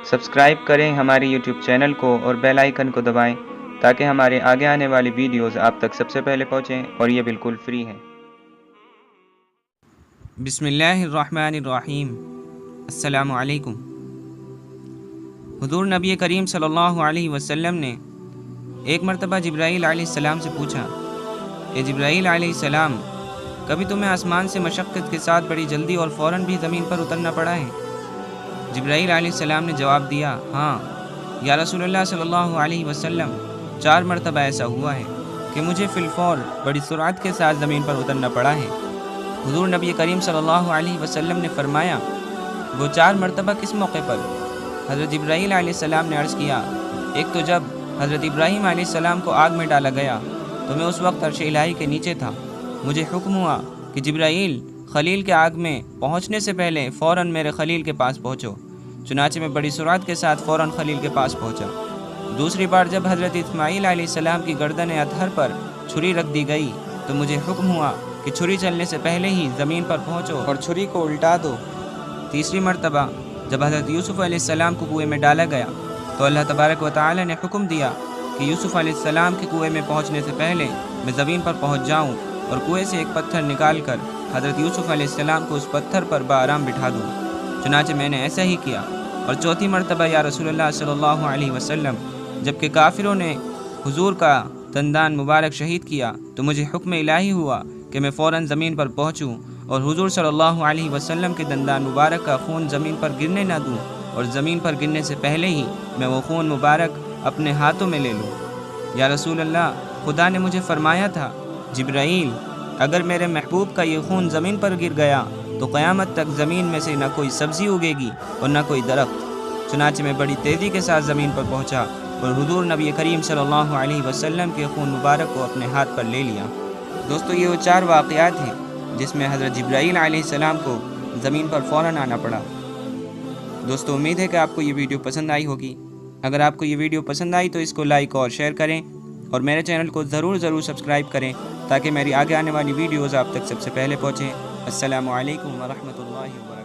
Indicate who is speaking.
Speaker 1: Subscribe کریں ہمارے YouTube channel کو اور بیل آئیکن کو دبائیں تاکہ ہمارے آگے آنے والی ویڈیوز آپ تک سب سے پہلے پہنچیں اور یہ بالکل فری ہیں۔
Speaker 2: بسم اللہ الرحمن الرحیم۔ السلام علیکم۔ حضور نبی کریم صلی اللہ علیہ وسلم نے ایک مرتبہ جبرائیل علیہ السلام سے پوچھا، اے جبرائیل علیہ السلام، کبھی تمہیں آسمان سے مشقت کے ساتھ بڑی جلدی اور فوراً بھی زمین پر اترنا پڑا ہے؟ جبرائیل علیہ السلام نے جواب دیا، ہاں یا رسول اللہ صلی اللہ علیہ وسلم، 4 مرتبہ ایسا ہوا ہے کہ مجھے فی الفور بڑی سرعت کے ساتھ زمین پر اترنا پڑا ہے۔ حضور نبی کریم صلی اللہ علیہ وسلم نے فرمایا، وہ 4 مرتبہ کس موقع پر؟ حضرت جبرائیل علیہ السلام نے عرض کیا، ایک تو جب حضرت ابراہیم علیہ السلام کو آگ میں ڈالا گیا تو میں اس وقت عرش الہی کے نیچے تھا، مجھے حکم ہوا کہ جبرائیل خلیل کے آگ میں پہنچنے سے پہلے فوراً میرے خلیل کے پاس پہنچو، چنانچہ میں بڑی سرعت کے ساتھ فوراً خلیل کے پاس پہنچا۔ دوسری بار جب حضرت اسماعیل علیہ السلام کی گردن اطہر پر چھری رکھ دی گئی تو مجھے حکم ہوا کہ چھری چلنے سے پہلے ہی زمین پر پہنچو اور چھری کو الٹا دو۔ تیسری مرتبہ جب حضرت یوسف علیہ السلام کو کنویں میں ڈالا گیا تو اللہ تبارک و تعالی نے حکم دیا کہ یوسف علیہ السلام کے کنویں میں پہنچنے سے پہلے میں زمین پر پہنچ جاؤں اور کنویں سے ایک پتھر نکال کر حضرت یوسف علیہ السلام کو اس پتھر پر بآرام بٹھا دوں، چنانچہ میں نے ایسا ہی کیا۔ اور چوتھی مرتبہ یا رسول اللہ صلی اللہ علیہ وسلم، جبکہ کافروں نے حضور کا دندان مبارک شہید کیا تو مجھے حکم الہی ہوا کہ میں فوراً زمین پر پہنچوں اور حضور صلی اللہ علیہ وسلم کے دندان مبارک کا خون زمین پر گرنے نہ دوں، اور زمین پر گرنے سے پہلے ہی میں وہ خون مبارک اپنے ہاتھوں میں لے لوں۔ یا رسول اللہ، خدا نے مجھے فرمایا تھا، جبرائیل، اگر میرے محبوب کا یہ خون زمین پر گر گیا تو قیامت تک زمین میں سے نہ کوئی سبزی اگے گی اور نہ کوئی درخت۔ چنانچہ میں بڑی تیزی کے ساتھ زمین پر پہنچا اور حضور نبی کریم صلی اللہ علیہ وسلم کے خون مبارک کو اپنے ہاتھ پر لے لیا۔ دوستو، یہ وہ 4 واقعات ہیں جس میں حضرت جبرائیل علیہ السلام کو زمین پر فوراً آنا پڑا۔ دوستو، امید ہے کہ آپ کو یہ ویڈیو پسند آئی ہوگی۔ اگر آپ کو یہ ویڈیو پسند آئی تو اس کو لائک اور شیئر کریں اور میرے چینل کو ضرور سبسکرائب کریں تاکہ میری آگے آنے والی ویڈیوز آپ تک سب سے پہلے پہنچیں۔ السلام علیکم ورحمۃ اللہ وبرکاتہ۔